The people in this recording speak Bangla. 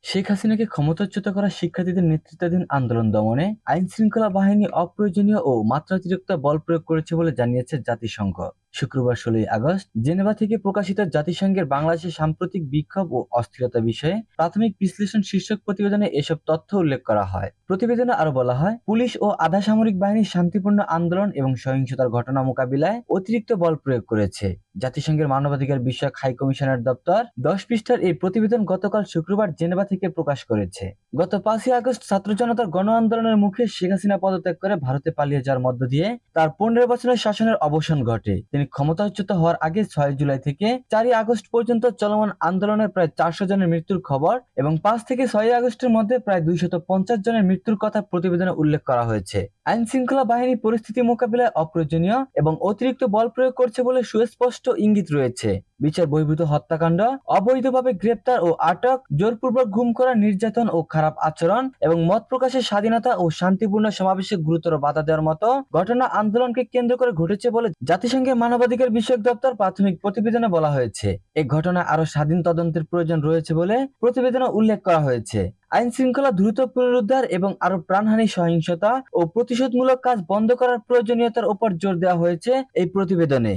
শেখ হাসিনাকে ক্ষমতাচ্যুত করা শিক্ষার্থীদের নেতৃত্বাধীন আন্দোলন দমনে আইন শৃঙ্খলা বাহিনী অপ্রয়োজনীয় ও মাত্রাতিরিক্ত বল প্রয়োগ করেছে বলে জানিয়েছে জাতিসংঘ। শুক্রবার 16 আগস্ট জেনেভা থেকে প্রকাশিত জাতিসংঘের বাংলাদেশের সাম্প্রতিক বিক্ষোভ ও অস্থিরতা বিষয়ে প্রাথমিক বিশ্লেষণ শীর্ষক প্রতিবেদনে এসব তথ্য উল্লেখ করা হয়। প্রতিবেদনে আরো বলা হয়, পুলিশ ও আধা সামরিক বাহিনীর শান্তিপূর্ণ আন্দোলন এবং সহিংসতার ঘটনা মোকাবিলায় অতিরিক্ত বল প্রয়োগ করেছে। জাতিসংঘের মানবাধিকার বিষয়ক হাই কমিশনার দপ্তর 10 পৃষ্ঠার এই প্রতিবেদন গতকাল শুক্রবার জেনেভা থেকে প্রকাশ করেছে। গত 5ই আগস্ট ছাত্র জনতার গণ আন্দোলনের মুখে শেখ হাসিনা পদত্যাগ করে ভারতে পালিয়ে যাওয়ার মধ্য দিয়ে তার 15 বছরের শাসনের অবসান ঘটে। তিনি ক্ষমতাচ্যুত হওয়ার আগে 6 জুলাই থেকে 4ই আগস্ট পর্যন্ত চলমান আন্দোলনের প্রায় 400 জনের মৃত্যুর খবর এবং 5 থেকে 6 আগস্টের মধ্যে প্রায় 250 জনের মৃত্যুর কথা প্রতিবেদনে উল্লেখ করা হয়েছে। আইন শৃঙ্খলা বাহিনী পরিস্থিতি মোকাবিলায় অপ্রয়োজনীয় এবং অতিরিক্ত বল প্রয়োগ করছে বলে সুস্পষ্ট ইঙ্গিত রয়েছে। বিচার বহির্ভূত হত্যাকাণ্ড, অবৈধভাবে গ্রেপ্তার ও আটক, জোরপূর্বক গুম করা, নির্যাতন ও খারাপ আচরণ এবং মত প্রকাশের স্বাধীনতা ও শান্তিপূর্ণ সমাবেশে গুরুতর বাধা দেওয়ার মতো ঘটনা আন্দোলনকে কেন্দ্র করে ঘটেছে বলে জাতিসংঘের মানবাধিকার বিষয়ক দপ্তর প্রাথমিক প্রতিবেদনে বলা হয়েছে। এই ঘটনায় আরো স্বাধীন তদন্তের প্রয়োজন রয়েছে বলে প্রতিবেদনে উল্লেখ করা হয়েছে। আইন শৃঙ্খলা দ্রুত পুনরুদ্ধার এবং আরো প্রাণহানি, সহিংসতা ও প্রতিশোধমূলক কাজ বন্ধ করার প্রয়োজনীয়তার উপর জোর দেওয়া হয়েছে এই প্রতিবেদনে।